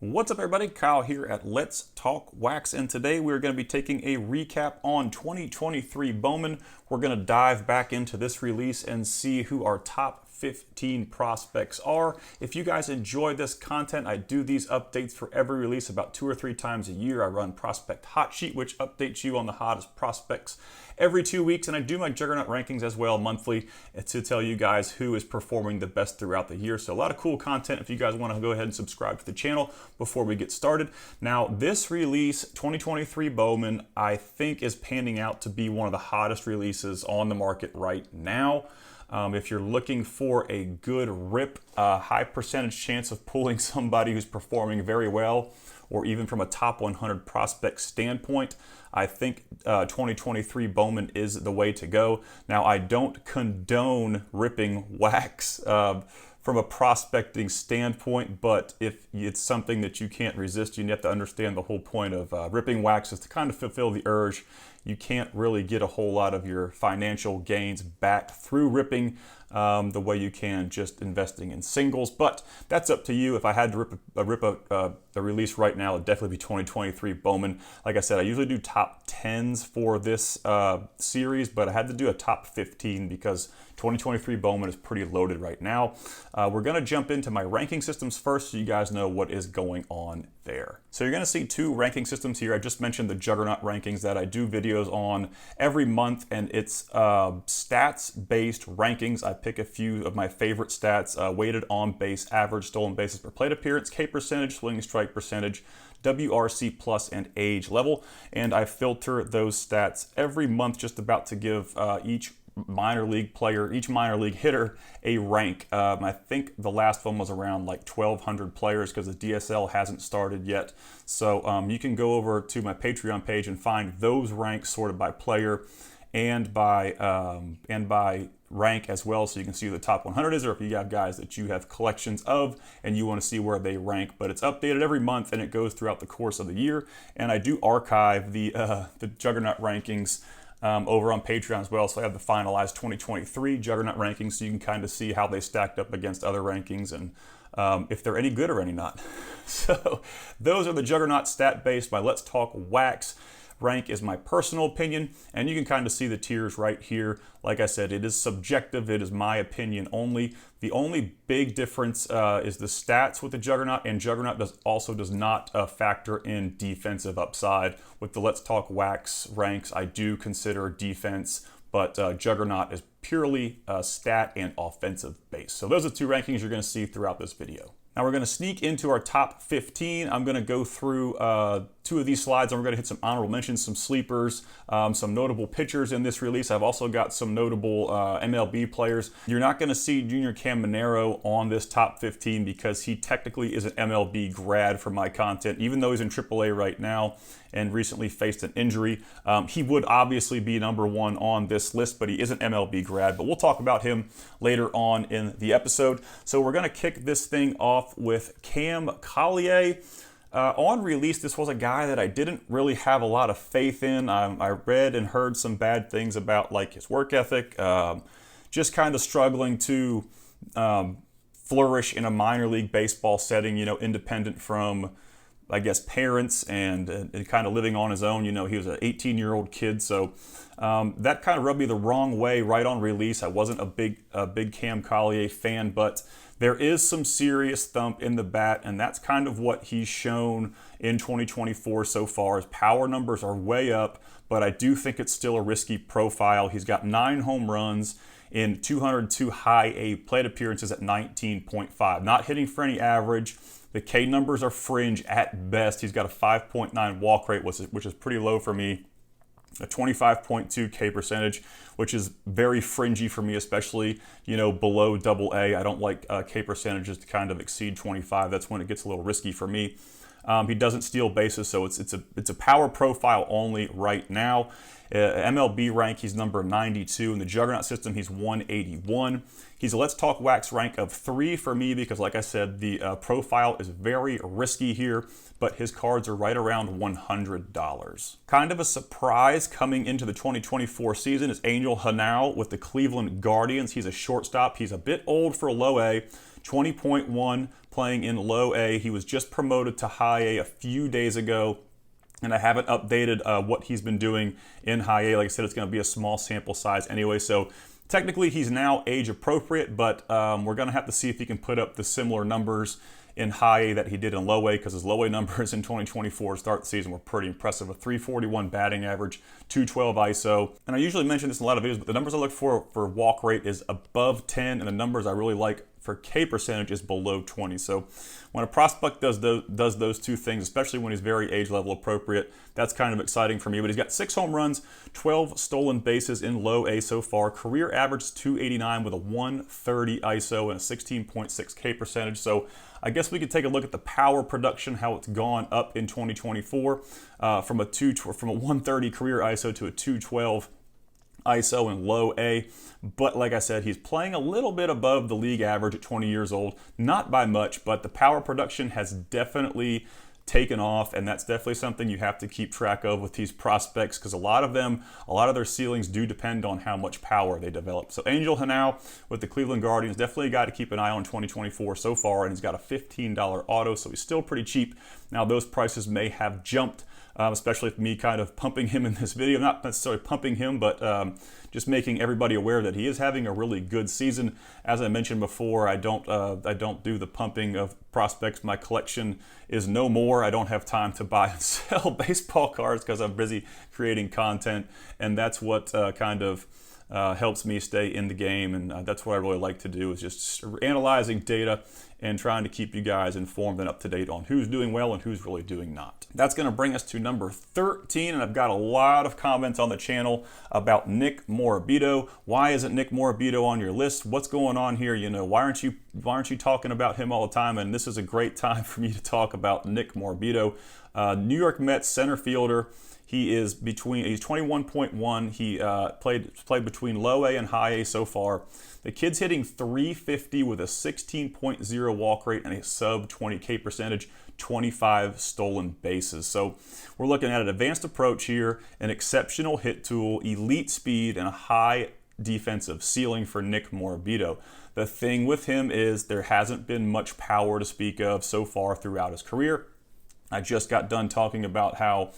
What's up, everybody? Kyle here at Let's Talk Wax, and today we're going to be taking a recap on 2023 Bowman. We're going to dive back into this release and see who our top 15 prospects are. If you guys enjoy this content, I do these updates for every release about 2 or 3 times a year. I run Prospect Hot Sheet, which updates you on the hottest prospects every 2 weeks, and I do my Juggernaut rankings as well monthly to tell you guys who is performing the best throughout the year. So a lot of cool content if you guys want to go ahead and subscribe to the channel before we get started. Now, this release, 2023 Bowman, I think is panning out to be one of the hottest releases on the market right now. If you're looking for a good rip, high percentage chance of pulling somebody who's performing very well, or even from a top 100 prospect standpoint, I think 2023 Bowman is the way to go. Now, I don't condone ripping wax from a prospecting standpoint, but if it's something that you can't resist, you have to understand the whole point of ripping wax is to kind of fulfill the urge. You can't really get a whole lot of your financial gains back through ripping the way you can just investing in singles, but that's up to you. If I had to rip a release right now, it'd definitely be 2023 Bowman. Like I said, I usually do top 10s for this series, but I had to do a top 15 because 2023 Bowman is pretty loaded right now. We're going to jump into my ranking systems first so you guys know what is going on there. So you're going to see 2 ranking systems here. I just mentioned the Juggernaut rankings that I do videos on every month, and it's stats-based rankings. I pick a few of my favorite stats, weighted on base average, stolen bases per plate appearance, K percentage, swinging strike percentage, WRC plus, and age level. And I filter those stats every month just about to give each minor league player, each minor league hitter a rank. I think the last one was around like 1,200 players because the DSL hasn't started yet. So you can go over to my Patreon page and find those ranks sorted by player and by rank as well, so you can see who the top 100 is, or if you have guys that you have collections of and you want to see where they rank. But it's updated every month and it goes throughout the course of the year. And I do archive the Juggernaut rankings over on Patreon as well. So I have the finalized 2023 Juggernaut rankings, so you can kind of see how they stacked up against other rankings and if they're any good or any not. So those are the Juggernaut stat-based by Let's Talk Wax. Rank is my personal opinion, and you can kind of see the tiers right here. Like I said, it is subjective. It is my opinion only. The only big difference is the stats with the Juggernaut, and Juggernaut does not factor in defensive upside. With the Let's Talk Wax ranks, I do consider defense, but Juggernaut is purely stat and offensive based. So those are 2 rankings you're going to see throughout this video. Now we're going to sneak into our top 15. I'm going to go through 2 of these slides, and we're going to hit some honorable mentions, some sleepers, some notable pitchers in this release. I've also got some notable MLB players. You're not going to see Junior Caminero on this top 15 because he technically is an MLB grad for my content, even though he's in AAA right now and recently faced an injury. He would obviously be number 1 on this list, but he is an MLB grad, but we'll talk about him later on in the episode. So we're going to kick this thing off with Cam Collier. On release, this was a guy that I didn't really have a lot of faith in. I read and heard some bad things about like his work ethic, just kind of struggling to flourish in a minor league baseball setting, independent from, I guess, parents and kind of living on his own. He was an 18-year-old kid, so that kind of rubbed me the wrong way right on release. I wasn't a big Cam Collier fan, but there is some serious thump in the bat, and that's kind of what he's shown in 2024 so far. His power numbers are way up, but I do think it's still a risky profile. He's got 9 home runs in 202 high A plate appearances at 19.5. Not hitting for any average. The K numbers are fringe at best. He's got a 5.9 walk rate, which is pretty low for me. A 25.2 K percentage, which is very fringy for me, especially, below AA. I don't like K percentages to kind of exceed 25. That's when it gets a little risky for me. He doesn't steal bases, so it's a power profile only right now. MLB rank, he's number 92. In the Juggernaut system, he's 181. He's a Let's Talk Wax rank of 3 for me because, like I said, the profile is very risky here, but his cards are right around $100. Kind of a surprise coming into the 2024 season is Angel Hanau with the Cleveland Guardians. He's a shortstop. He's a bit old for low A, 20.1 playing in low A. He was just promoted to high A a few days ago, and I haven't updated what he's been doing in high A. Like I said, it's going to be a small sample size anyway, so technically he's now age appropriate, but we're going to have to see if he can put up the similar numbers in high A that he did in low A, because his low A numbers in 2024 to start the season were pretty impressive. A 341 batting average, 212 ISO. And I usually mention this in a lot of videos, but the numbers I look for walk rate is above 10, and the numbers I really like for K percentage is below 20. So when a prospect does those two things, especially when he's very age level appropriate, that's kind of exciting for me. But he's got 6 home runs, 12 stolen bases in low A so far. Career average is 289 with a 130 ISO and a 16.6 K percentage. So I guess we could take a look at the power production, how it's gone up in 2024 from a 130 career ISO to a 212 ISO in low A. But like I said, he's playing a little bit above the league average at 20 years old. Not by much, but the power production has definitely taken off, and that's definitely something you have to keep track of with these prospects, because a lot of their ceilings do depend on how much power they develop. So Angel Hanau with the Cleveland Guardians, definitely a guy to keep an eye on 2024 so far, and he's got a $15 auto, so he's still pretty cheap. Now those prices may have jumped, especially with me kind of pumping him in this video. Not necessarily pumping him, but just making everybody aware that he is having a really good season. As I mentioned before, I don't do the pumping of prospects. My collection is no more. I don't have time to buy and sell baseball cards because I'm busy creating content, and that's what kind of helps me stay in the game, and that's what I really like to do, is just analyzing data and trying to keep you guys informed and up to date on who's doing well and who's really doing not. That's going to bring us to number 13, and I've got a lot of comments on the channel about Nick Morabito. Why isn't Nick Morabito on your list? What's going on here? You know, why aren't you talking about him all the time? And this is a great time for me to talk about Nick Morabito, New York Mets center fielder. He's 21.1. He played between low A and high A so far. The kid's hitting 350 with a 16.0 walk rate and a sub 20 K percentage, 25 stolen bases. So we're looking at an advanced approach here, an exceptional hit tool, elite speed, and a high defensive ceiling for Nick Morabito. The thing with him is there hasn't been much power to speak of so far throughout his career. I just got done talking about how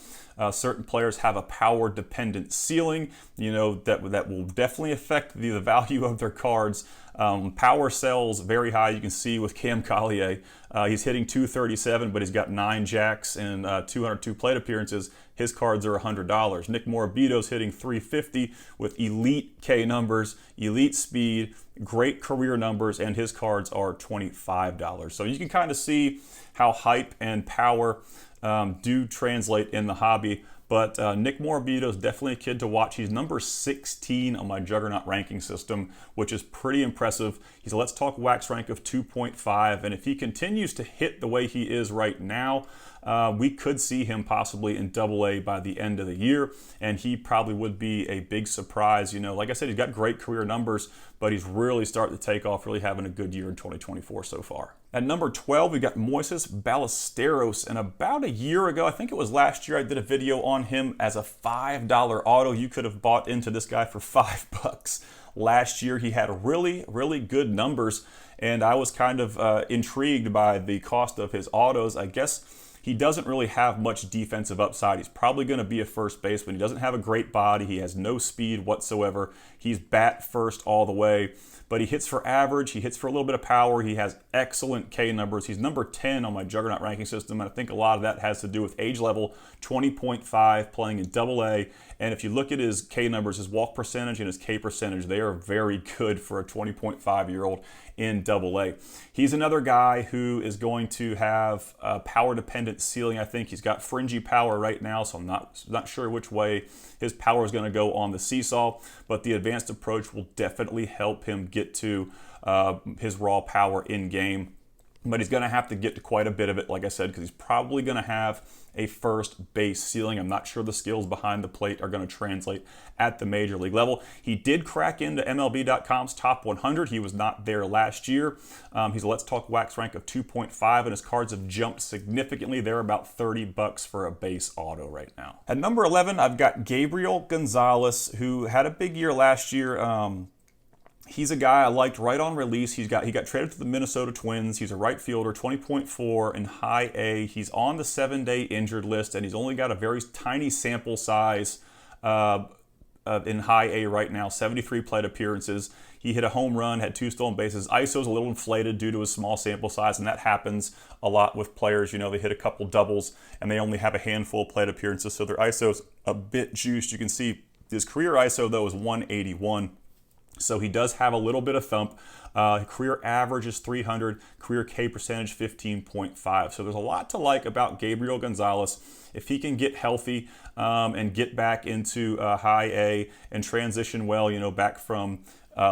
certain players have a power-dependent ceiling, you know, that will definitely affect the value of their cards. Power sells very high. You can see with Cam Collier, he's hitting 237, but he's got 9 jacks and 202 plate appearances. His cards are $100. Nick Morabito's hitting 350 with elite K numbers, elite speed, great career numbers, and his cards are $25. So you can kind of see how hype and power do translate in the hobby. But Nick Morabito is definitely a kid to watch. He's number 16 on my Juggernaut ranking system, which is pretty impressive. He's a Let's Talk Wax rank of 2.5, and if he continues to hit the way he is right now, we could see him possibly in Double-A by the end of the year, and he probably would be a big surprise. You know, like I said, he's got great career numbers, but he's really starting to take off, really having a good year in 2024 so far. At number 12, we got Moises Ballesteros, and about a year ago, I think it was last year, I did a video on him as a $5 auto. You could have bought into this guy for $5. Last year, he had really, really good numbers, and I was kind of intrigued by the cost of his autos. I guess he doesn't really have much defensive upside. He's probably going to be a first baseman. He doesn't have a great body. He has no speed whatsoever. He's bat first all the way, but he hits for average. He hits for a little bit of power. He has excellent K numbers. He's number 10 on my Juggernaut ranking system, and I think a lot of that has to do with age level, 20.5, playing in Double-A. And if you look at his K numbers, his walk percentage and his K percentage, they are very good for a 20.5-year-old in Double-A. He's another guy who is going to have a power-dependent ceiling. I think he's got fringy power right now, so I'm not sure which way his power is going to go on the seesaw, but the advanced approach will definitely help him get to his raw power in game. But he's going to have to get to quite a bit of it, like I said, because he's probably going to have a first base ceiling. I'm not sure the skills behind the plate are going to translate at the major league level. He did crack into MLB.com's top 100. He was not there last year. He's a Let's Talk Wax rank of 2.5, and his cards have jumped significantly. They're about $30 for a base auto right now. At number 11, I've got Gabriel Gonzalez, who had a big year last year. He's a guy I liked right on release. He got traded to the Minnesota Twins. He's a right fielder, 20.4 in high A. He's on the 7-day injured list, and he's only got a very tiny sample size in high A right now, 73 plate appearances. He hit a home run, had 2 stolen bases. ISO's a little inflated due to his small sample size, and that happens a lot with players. You know, they hit a couple doubles, and they only have a handful of plate appearances, so their ISO's a bit juiced. You can see his career ISO, though, is 181. So he does have a little bit of thump. Career average is 300, career K percentage 15.5. So there's a lot to like about Gabriel Gonzalez. If he can get healthy and get back into high A and transition well, you know, back from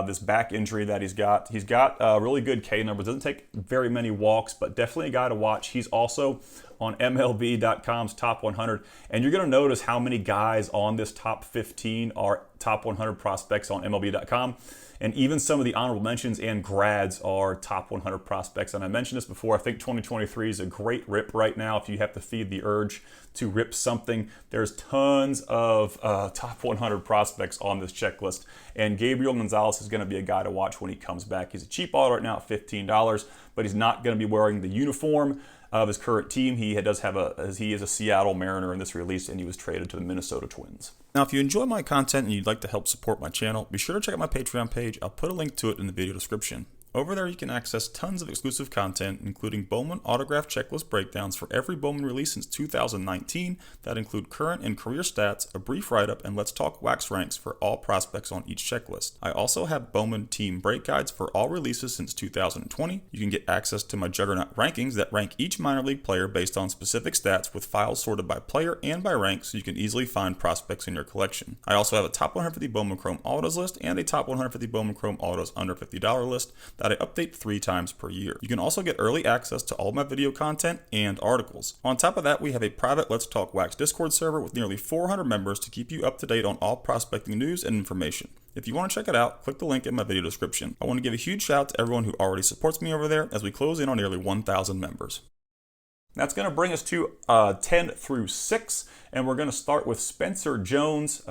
this back injury that he's got. He's got really good K numbers. Doesn't take very many walks, but definitely a guy to watch. He's also on MLB.com's top 100. And you're going to notice how many guys on this top 15 are top 100 prospects on MLB.com. And even some of the honorable mentions and grads are top 100 prospects. And I mentioned this before, I think 2023 is a great rip right now. If you have to feed the urge to rip something, there's tons of top 100 prospects on this checklist. And Gabriel Gonzalez is going to be a guy to watch when he comes back. He's a cheap auto right now at $15, but he's not going to be wearing the uniform of his current team. He is a Seattle Mariner in this release, and he was traded to the Minnesota Twins. Now, if you enjoy my content and you'd like to help support my channel, be sure to check out my Patreon page. I'll put a link to it in the video description. Over there, you can access tons of exclusive content, including Bowman autograph checklist breakdowns for every Bowman release since 2019 that include current and career stats, a brief write-up, and Let's Talk Wax ranks for all prospects on each checklist. I also have Bowman team break guides for all releases since 2020. You can get access to my Juggernaut rankings that rank each minor league player based on specific stats with files sorted by player and by rank so you can easily find prospects in your collection. I also have a top 150 Bowman Chrome Autos list and a top 150 Bowman Chrome Autos under $50 list that I update 3 times per year. You can also get early access to all my video content and articles. On top of that, we have a private Let's Talk Wax Discord server with nearly 400 members to keep you up to date on all prospecting news and information. If you want to check it out, click the link in my video description. I want to give a huge shout out to everyone who already supports me over there as we close in on nearly 1,000 members. That's going to bring us to 10 through 6, and we're going to start with Spencer Jones.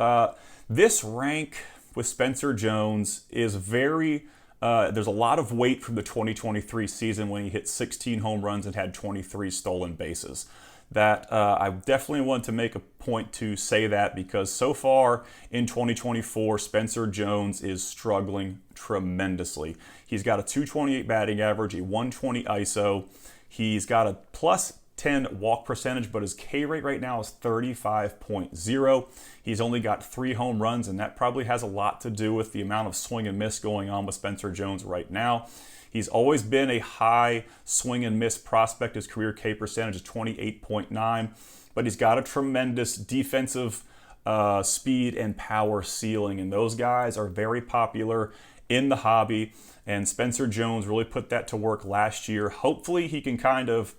This rank with Spencer Jones is very there's a lot of weight from the 2023 season when he hit 16 home runs and had 23 stolen bases. That I definitely want to make a point to say that because so far in 2024, Spencer Jones is struggling tremendously. He's got a 228 batting average, a 120 ISO. He's got a plus 10 walk percentage, but his K rate right now is 35.0. He's only got 3 home runs, and that probably has a lot to do with the amount of swing and miss going on with Spencer Jones right now. He's always been a high swing and miss prospect. His career K percentage is 28.9, but he's got a tremendous defensive speed and power ceiling, and those guys are very popular in the hobby, and Spencer Jones really put that to work last year. Hopefully he can kind of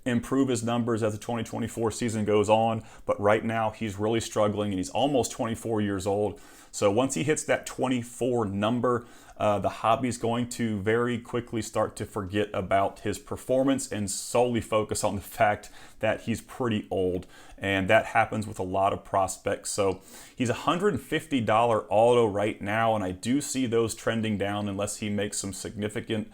improve his numbers as the 2024 season goes on, but right now he's really struggling, and he's almost 24 years old. So once he hits that 24 number, the hobby's going to very quickly start to forget about his performance and solely focus on the fact that he's pretty old, and that happens with a lot of prospects. So he's a $150 auto right now, and I do see those trending down unless he makes some significant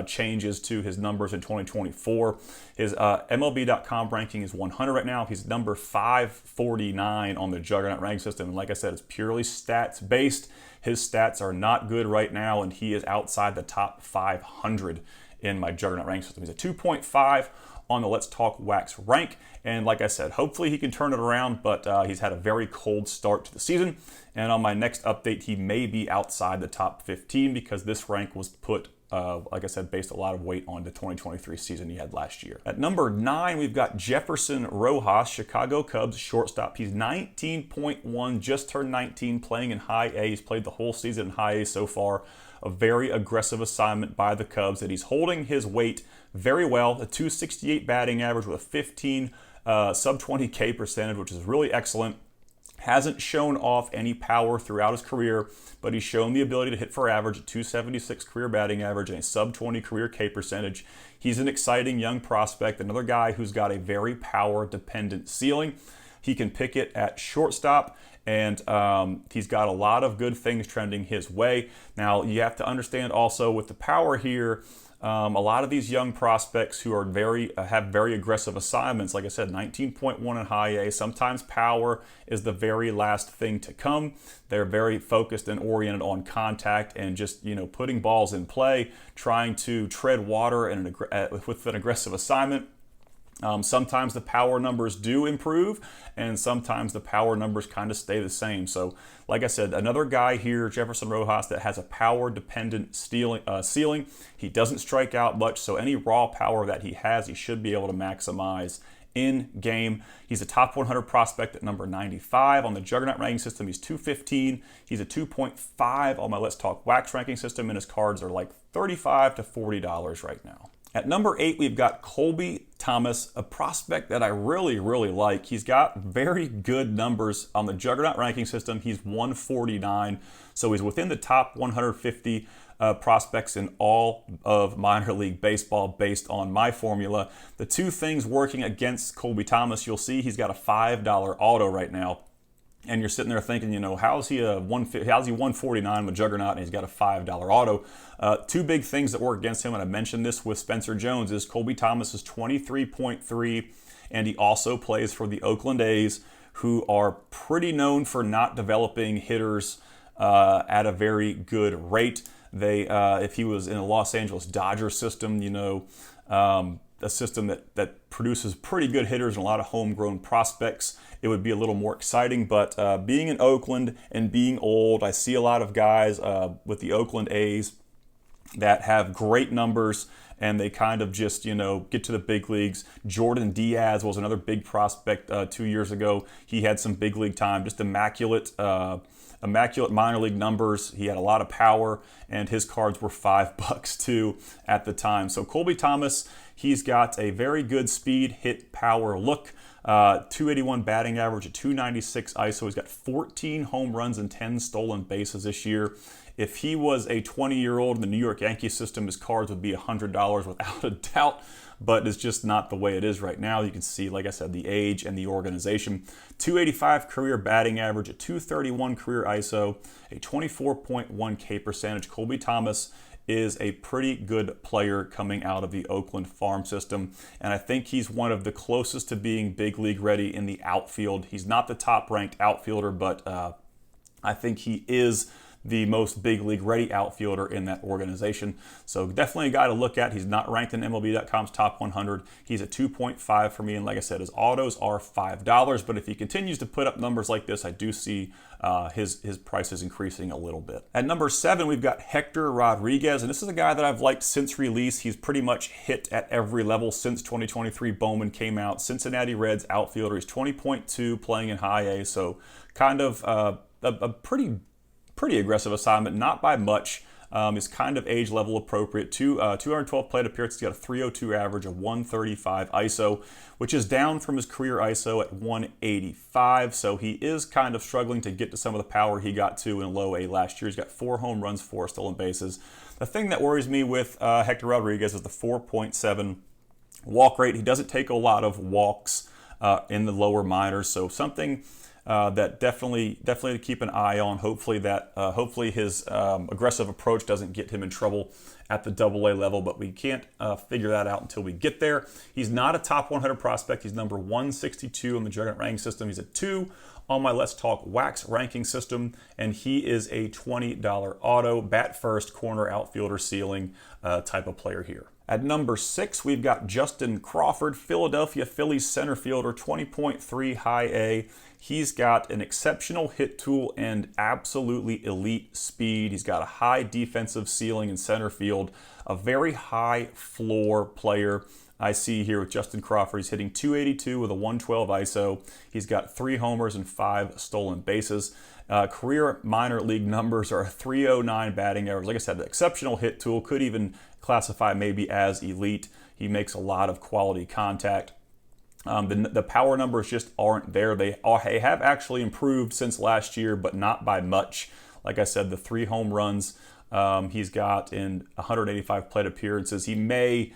changes to his numbers in 2024. His MLB.com ranking is 100 right now. He's number 549 on the Juggernaut ranking system, and like I said, it's purely stats based. His stats are not good right now, and he is outside the top 500 in my Juggernaut ranking system. He's a 2.5 on the Let's Talk Wax rank, and like I said, hopefully he can turn it around, but he's had a very cold start to the season, and on my next update, he may be outside the top 15 because this rank was put like I said, based a lot of weight on the 2023 season he had last year. At number 9, we've got Jefferson Rojas, Chicago Cubs shortstop. He's 19.1, just turned 19, playing in high A. He's played the whole season in high A so far. A very aggressive assignment by the Cubs, and he's holding his weight very well. A 268 batting average with a 15 sub 20 K percentage, which is really excellent. Hasn't shown off any power throughout his career, but he's shown the ability to hit for average, a 276 career batting average and a sub 20 career K percentage. He's an exciting young prospect, another guy who's got a very power dependent ceiling. He can pick it at shortstop, and he's got a lot of good things trending his way. Now, you have to understand also with the power here, a lot of these young prospects who are have very aggressive assignments, like I said, 19.1 in high A. Sometimes power is the very last thing to come. They're very focused and oriented on contact and just putting balls in play, trying to tread water with an aggressive assignment. Sometimes the power numbers do improve, and sometimes the power numbers kind of stay the same. So, like I said, another guy here, Jefferson Rojas, that has a power-dependent ceiling. He doesn't strike out much, so any raw power that he has, he should be able to maximize in game. He's a top 100 prospect at number 95 on the Juggernaut ranking system. He's 215. He's a 2.5 on my Let's Talk Wax ranking system, and his cards are like $35 to $40 right now. At number 8, we've got Colby Thomas, a prospect that I really, really like. He's got very good numbers on the Juggernaut ranking system. He's 149, so he's within the top 150 prospects in all of minor league baseball based on my formula. The two things working against Colby Thomas, you'll see he's got a $5 auto right now. And you're sitting there thinking, how's he 149 with Juggernaut and he's got a $5 auto? Two big things that work against him, and I mentioned this with Spencer Jones, is Colby Thomas is 23.3, and he also plays for the Oakland A's, who are pretty known for not developing hitters at a very good rate. If he was in a Los Angeles Dodgers system, a system that produces pretty good hitters and a lot of homegrown prospects, it would be a little more exciting. But being in Oakland and being old, I see a lot of guys with the Oakland A's that have great numbers, and they kind of just, get to the big leagues. Jordan Diaz was another big prospect 2 years ago. He had some big league time, just immaculate minor league numbers. He had a lot of power, and his cards were $5 too at the time. So Colby Thomas, he's got a very good speed, hit, power look. 281 batting average, a 296 ISO. He's got 14 home runs and 10 stolen bases this year. If he was a 20-year-old in the New York Yankees system, his cards would be $100 without a doubt, but it's just not the way it is right now. You can see, like I said, the age and the organization. 285 career batting average, a 231 career ISO, a 24.1 K percentage. Colby Thomas is a pretty good player coming out of the Oakland farm system, and I think he's one of the closest to being big league ready in the outfield. He's not the top ranked outfielder, but I think he is the most big league ready outfielder in that organization. So definitely a guy to look at. He's not ranked in MLB.com's top 100. He's a 2.5 for me, and like I said, his autos are $5, but if he continues to put up numbers like this, I do see his prices increasing a little bit. At number 7, we've got Hector Rodriguez, and this is a guy that I've liked since release. He's pretty much hit at every level since 2023 Bowman came out. Cincinnati Reds outfielder. He's 20.2, playing in high A, so kind of a pretty aggressive assignment, not by much. Is kind of age level appropriate. 212 plate appearances. He's got a 302 average, a 135 ISO, which is down from his career ISO at 185. So he is kind of struggling to get to some of the power he got to in low A last year. He's got 4 home runs, 4 stolen bases. The thing that worries me with Hector Rodriguez is the 4.7 walk rate. He doesn't take a lot of walks in the lower minors, so something that definitely to keep an eye on. Hopefully his aggressive approach doesn't get him in trouble at the AA level, but we can't figure that out until we get there. He's not a top 100 prospect. He's number 162 on the Juggernaut ranking system. He's a 2 on my Let's Talk Wax ranking system, and he is a $20 auto, bat first, corner outfielder ceiling type of player here. At number 6, we've got Justin Crawford, Philadelphia Phillies center fielder, 20.3 high A. He's got an exceptional hit tool and absolutely elite speed. He's got a high defensive ceiling in center field, a very high floor player. I see here with Justin Crawford, he's hitting 282 with a 112 ISO. He's got 3 homers and 5 stolen bases. Career minor league numbers are a 309 batting average. Like I said, the exceptional hit tool, could even classify maybe as elite. He makes a lot of quality contact. The power numbers just aren't there. They have actually improved since last year, but not by much. Like I said, the 3 home runs he's got in 185 plate appearances. He may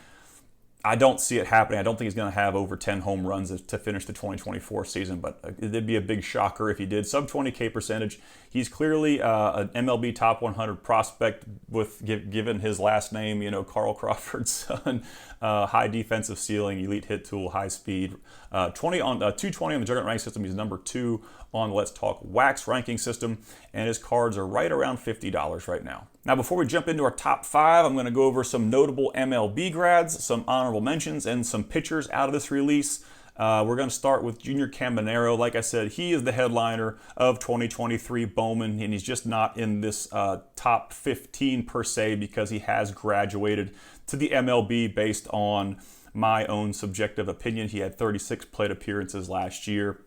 I don't see it happening. I don't think he's going to have over 10 home runs to finish the 2024 season, but it'd be a big shocker if he did. Sub 20K percentage. He's clearly an MLB top 100 prospect with given his last name, Carl Crawford's son. High defensive ceiling, elite hit tool, high speed. 220 on the Juggernaut ranking system. He's number 2 on the Let's Talk Wax ranking system, and his cards are right around $50 right now. Now, before we jump into our top 5, I'm going to go over some notable MLB grads, some honorable mentions, and some pitchers out of this release. We're going to start with Junior Caminero. Like I said, he is the headliner of 2023 Bowman, and he's just not in this top 15 per se because he has graduated to the MLB based on my own subjective opinion. He had 36 plate appearances last year.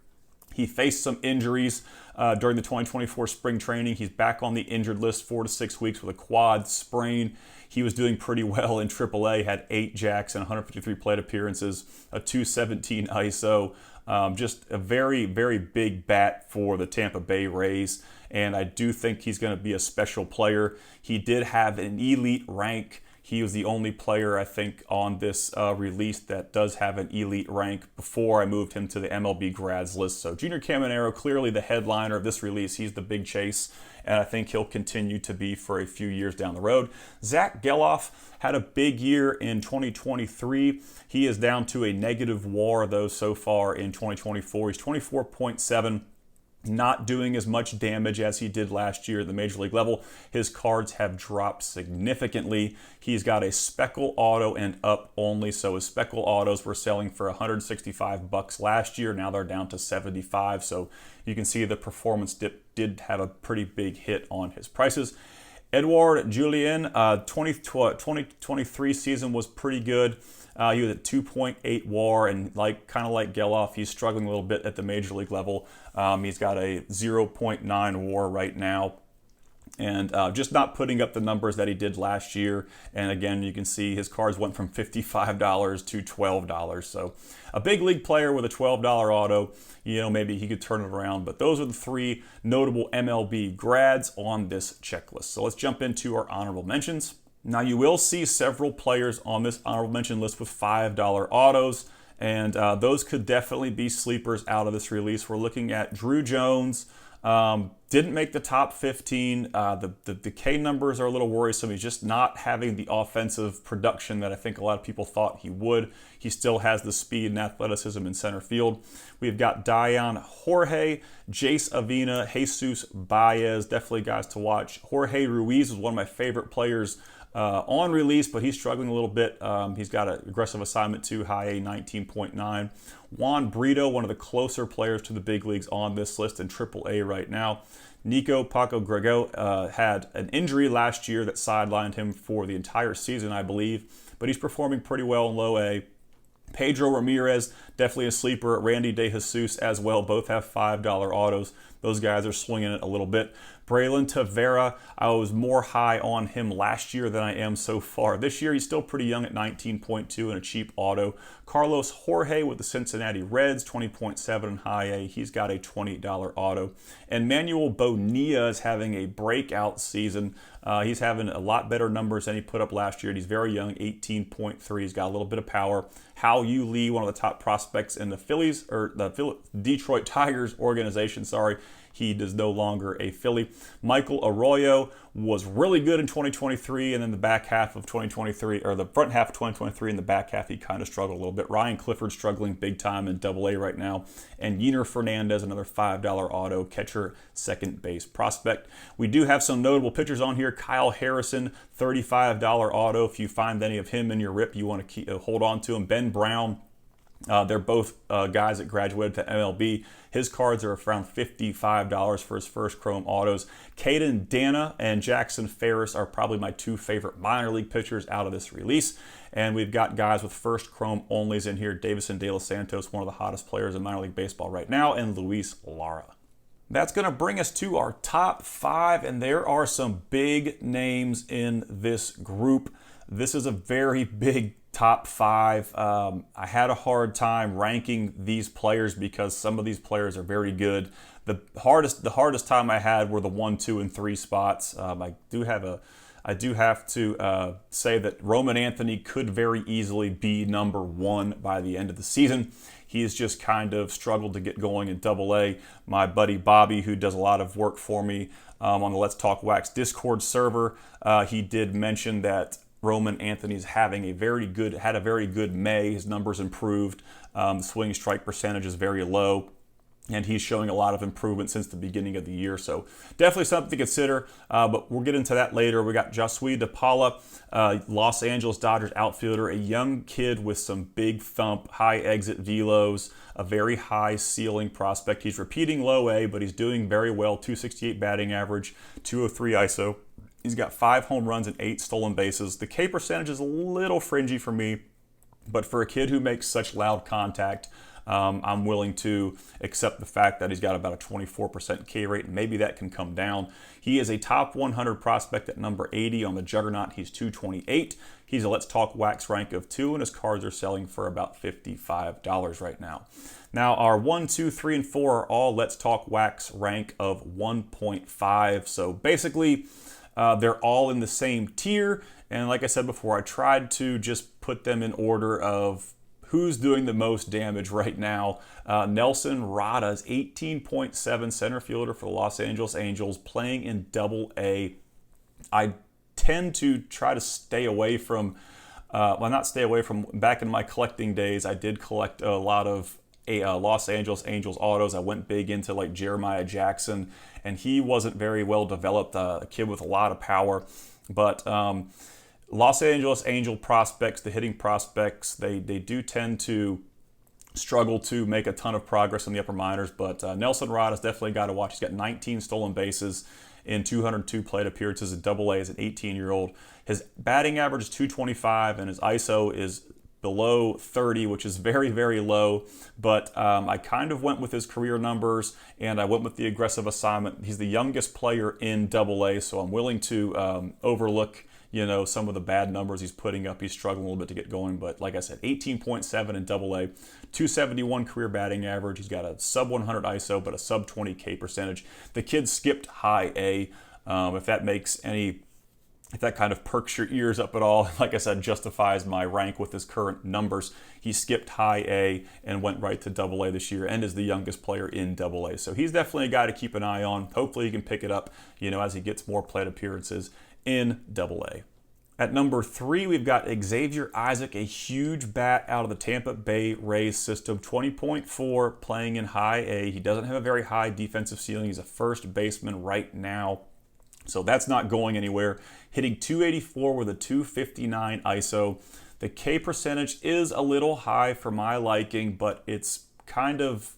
He faced some injuries during the 2024 spring training. He's back on the injured list 4 to 6 weeks with a quad sprain. He was doing pretty well in AAA, had 8 jacks and 153 plate appearances, a 217 ISO. Just a very, very big bat for the Tampa Bay Rays, and I do think he's going to be a special player. He did have an elite rank. He was the only player, I think, on this release that does have an elite rank before I moved him to the MLB grads list. So Junior Caminero, clearly the headliner of this release. He's the big chase, and I think he'll continue to be for a few years down the road. Zach Geloff had a big year in 2023. He is down to a negative WAR, though, so far in 2024. He's 24.7. Not doing as much damage as he did last year at the major league level. His cards have dropped significantly. He's got a speckle auto and up only, so his speckle autos were selling for $165 last year. Now they're down to $75, so you can see the performance dip did have a pretty big hit on his prices. Edouard Julien, 2023 season was pretty good. He was at 2.8 WAR, and kind of like Geloff, he's struggling a little bit at the major league level. He's got a 0.9 WAR right now, and just not putting up the numbers that he did last year. And again, you can see his cards went from $55 to $12. So a big league player with a $12 auto, maybe he could turn it around. But those are the 3 notable MLB grads on this checklist. So let's jump into our honorable mentions. Now, you will see several players on this honorable mention list with $5 autos, and those could definitely be sleepers out of this release. We're looking at Drew Jones. Didn't make the top 15. The K numbers are a little worrisome. He's just not having the offensive production that I think a lot of people thought he would. He still has the speed and athleticism in center field. We've got Dion Jorge, Jace Avina, Jesus Baez, definitely guys to watch. Jorge Ruiz is one of my favorite players on release, but he's struggling a little bit. He's got an aggressive assignment too, high A 19.9. Juan Brito, one of the closer players to the big leagues on this list in AAA right now. Nico Paco Grego had an injury last year that sidelined him for the entire season, I believe, but he's performing pretty well in low A. Pedro Ramirez, definitely a sleeper. Randy De Jesus as well. Both have $5 autos. Those guys are swinging it a little bit. Braylon Tavera, I was more high on him last year than I am so far this year. He's still pretty young at 19.2 and a cheap auto. Carlos Jorge with the Cincinnati Reds, 20.7 and high A. He's got a $20 auto. And Manuel Bonilla is having a breakout season. He's having a lot better numbers than he put up last year. And he's very young, 18.3. He's got a little bit of power. Hao Yu Lee, one of the top prospects in the Detroit Tigers organization, he is no longer a Philly. Michael Arroyo was really good in 2023, and then the back half of 2023, or the front half of 2023 and the back half, he kind of struggled a little bit. Ryan Clifford struggling big time in AA right now. And Yener Fernandez, another $5 auto, catcher, second base prospect. We do have some notable pitchers on here. Kyle Harrison, $35 auto. If you find any of him in your RIP, you want to hold on to him. Ben Brown, they're both guys that graduated to MLB. His cards are around $55 for his first chrome autos. Caden Dana and Jackson Ferris are probably my 2 favorite minor league pitchers out of this release. And we've got guys with first chrome onlys in here. Davison De Los Santos, one of the hottest players in minor league baseball right now, and Luis Lara. That's going to bring us to our top 5, and there are some big names in this group. This is a very big top 5. I had a hard time ranking these players because some of these players are very good. The hardest time I had were the 1, 2, and 3 spots. I do have I do have to say that Roman Anthony could very easily be number 1 by the end of the season. He has just kind of struggled to get going in Double-A. My buddy Bobby, who does a lot of work for me on the Let's Talk Wax Discord server, he did mention that Roman Anthony's had a very good May. His numbers improved. The swing strike percentage is very low, and he's showing a lot of improvement since the beginning of the year. So definitely something to consider, but we'll get into that later. We got Josue DePaula, Los Angeles Dodgers outfielder, a young kid with some big thump, high exit velos, a very high ceiling prospect. He's repeating low A, but he's doing very well, 268 batting average, 203 ISO. He's got 5 home runs and 8 stolen bases. The K percentage is a little fringy for me, but for a kid who makes such loud contact, I'm willing to accept the fact that he's got about a 24% K rate, and maybe that can come down. He is a top 100 prospect at number 80 on the Juggernaut. He's 228. He's a Let's Talk Wax rank of 2, and his cards are selling for about $55 right now. Now, our 1, 2, 3, and 4 are all Let's Talk Wax rank of 1.5. So basically, they're all in the same tier. And like I said before, I tried to just put them in order of who's doing the most damage right now. Nelson Rada's 18.7 center fielder for the Los Angeles Angels, playing in Double-A. I tend to try to stay away from, not stay away from, back in my collecting days, I did collect a lot of Los Angeles Angels autos. I went big into like Jeremiah Jackson, and he wasn't very well developed, a kid with a lot of power. But Los Angeles Angel prospects, the hitting prospects, they do tend to struggle to make a ton of progress in the upper minors, but Nelson Rod has definitely got to watch. He's got 19 stolen bases in 202 plate appearances at Double-A as an 18-year-old. His batting average is 225, and his ISO is below 30, which is very, very low. But I kind of went with his career numbers, and I went with the aggressive assignment. He's the youngest player in Double-A, so I'm willing to overlook some of the bad numbers he's putting up. He's struggling a little bit to get going, but like I said, 18.7 in Double-A, 271 career batting average. He's got a sub 100 ISO, but a sub 20 K percentage. The kid skipped high A. If that kind of perks your ears up at all, like I said, justifies my rank with his current numbers. He skipped high A and went right to Double-A this year, and is the youngest player in Double-A. So he's definitely a guy to keep an eye on. Hopefully he can pick it up, as he gets more plate appearances in Double-A. At number 3, we've got Xavier Isaac, a huge bat out of the Tampa Bay Rays system, 20.4, playing in high A. He doesn't have a very high defensive ceiling. He's a first baseman right now, so that's not going anywhere. Hitting 284 with a 259 ISO. The K percentage is a little high for my liking, but it's kind of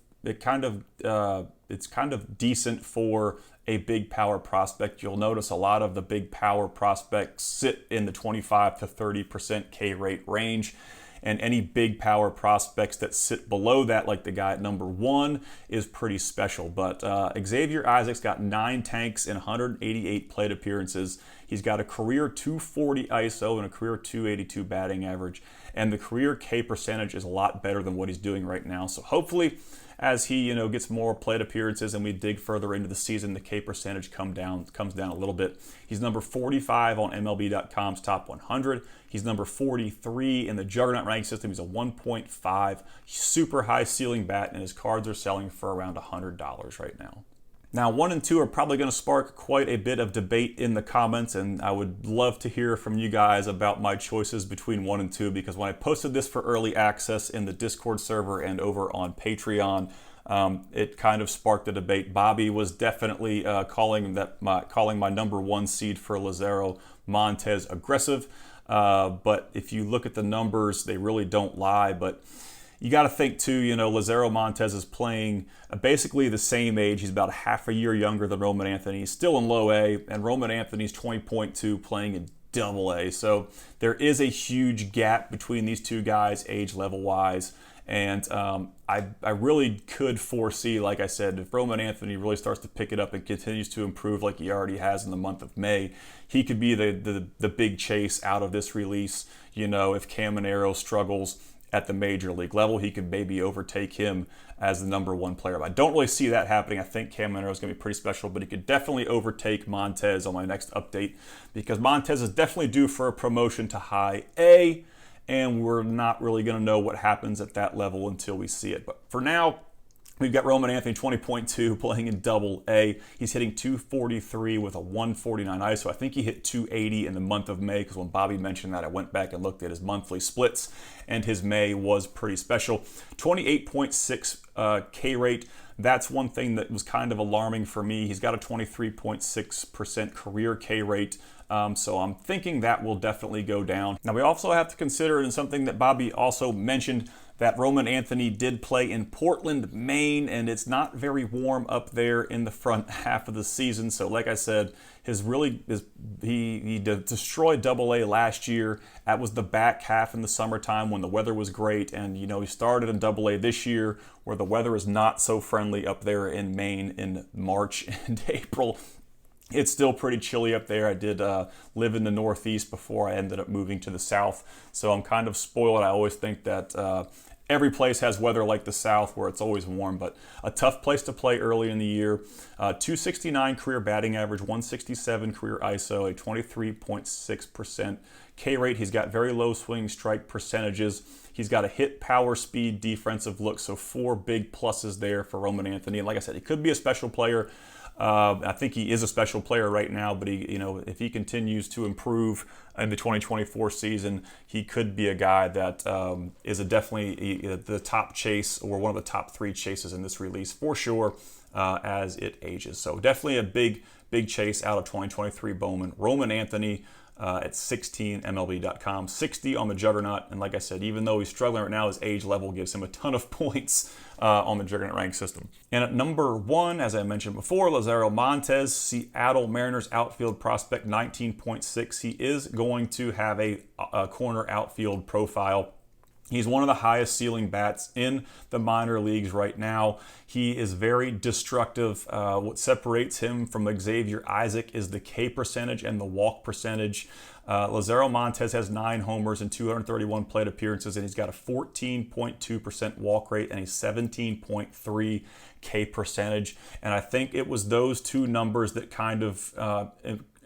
decent for a big power prospect. You'll notice a lot of the big power prospects sit in the 25 to 30% K rate range, and any big power prospects that sit below that, like the guy at number 1, is pretty special. But Xavier Isaac's got 9 tanks in 188 plate appearances. He's got a career 240 ISO and a career 282 batting average, and the career K percentage is a lot better than what he's doing right now. So hopefully, as he gets more plate appearances and we dig further into the season, the K percentage comes down a little bit. He's number 45 on MLB.com's top 100. He's number 43 in the Juggernaut ranking system. He's a 1.5, super high ceiling bat, and his cards are selling for around $100 right now. Now, 1 and 2 are probably going to spark quite a bit of debate in the comments, and I would love to hear from you guys about my choices between 1 and 2, because when I posted this for early access in the Discord server and over on Patreon, it kind of sparked a debate. Bobby was definitely calling my number 1 seed for Lazaro Montez aggressive, but if you look at the numbers, they really don't lie. But you got to think too, Lazaro Montez is playing basically the same age. He's about a half a year younger than Roman Anthony. He's still in low A, and Roman Anthony's 20.2 playing in Double-A. So there is a huge gap between these two guys age level wise. And I really could foresee, like I said, if Roman Anthony really starts to pick it up and continues to improve like he already has in the month of May, he could be the big chase out of this release. If Caminero struggles at the major league level. He could maybe overtake him as the number one player. But I don't really see that happening. I think Cam Monero is going to be pretty special, but he could definitely overtake Montez on my next update, because Montez is definitely due for a promotion to high A, and we're not really going to know what happens at that level until we see it. But for now, we've got Roman Anthony 20.2 playing in Double A. He's hitting 243 with a 149 ISO. I think he hit 280 in the month of May, because when Bobby mentioned that, I went back and looked at his monthly splits, and his May was pretty special. 28.6 K rate. That's one thing that was kind of alarming for me. He's got a 23.6% career K rate. So I'm thinking that will definitely go down. Now, we also have to consider, and something that Bobby also mentioned, that Roman Anthony did play in Portland, Maine, and it's not very warm up there in the front half of the season. So like I said, he destroyed Double A last year. That was the back half in the summertime when the weather was great, and he started in Double A this year where the weather is not so friendly up there in Maine in March and April. It's still pretty chilly up there. I did live in the Northeast before I ended up moving to the South, so I'm kind of spoiled. I always think that every place has weather like the South where it's always warm, but a tough place to play early in the year. 269 career batting average, 167 career ISO, a 23.6% K rate. He's got very low swing strike percentages. He's got a hit, power, speed, defensive look, so 4 big pluses there for Roman Anthony. And like I said, he could be a special player. I think he is a special player right now, but if he continues to improve in the 2024 season, he could be a guy that is definitely the top chase, or one of the top 3 chases in this release for sure, as it ages. So definitely a big chase out of 2023 Bowman. Roman Anthony at 16 MLB.com, 60 on the Juggernaut, and like I said, even though he's struggling right now, his age level gives him a ton of points on the Juggernaut rank system. And at number 1, as I mentioned before, Lazaro Montes, Seattle Mariners outfield prospect, 19.6. He is going to have a corner outfield profile. He's one of the highest ceiling bats in the minor leagues right now. He is very destructive. What separates him from Xavier Isaac is the K percentage and the walk percentage. Lazaro Montes has 9 homers and 231 plate appearances, and he's got a 14.2% walk rate and a 17.3 K percentage. And I think it was those 2 numbers that kind of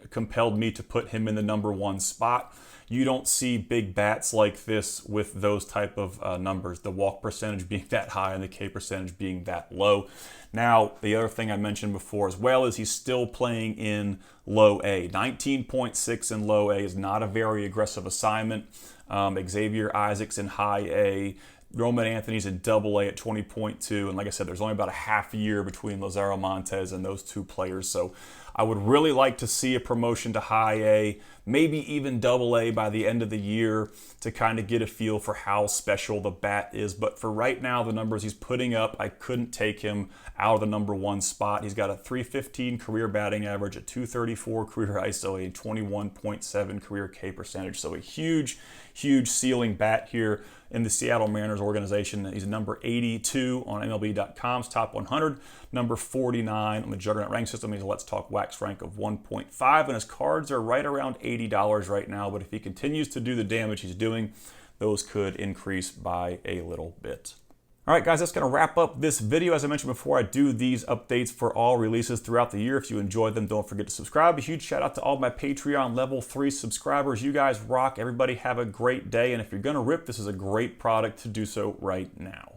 compelled me to put him in the number 1 spot. You don't see big bats like this with those type of numbers, the walk percentage being that high and the K percentage being that low. Now, the other thing I mentioned before as well is he's still playing in low A. 19.6 in low A is not a very aggressive assignment. Xavier Isaac's in high A. Roman Anthony's in Double A at 20.2, and like I said, there's only about a half year between Lazaro Montes and those 2 players, so I would really like to see a promotion to high A, maybe even Double A by the end of the year, to kind of get a feel for how special the bat is. But for right now, the numbers he's putting up, I couldn't take him out of the number 1 spot. He's got a 315 career batting average, a 234 career ISO, a 21.7 career K percentage, so a huge ceiling bat here in the Seattle Mariners organization. He's number 82 on MLB.com's top 100, number 49 on the Juggernaut rank system. He's a Let's Talk Wax rank of 1.5, and his cards are right around $80 right now, but if he continues to do the damage he's doing, those could increase by a little bit. All right, guys, that's going to wrap up this video. As I mentioned before, I do these updates for all releases throughout the year. If you enjoyed them, don't forget to subscribe. A huge shout out to all my Patreon level 3 subscribers. You guys rock. Everybody have a great day. And if you're going to rip, this is a great product to do so right now.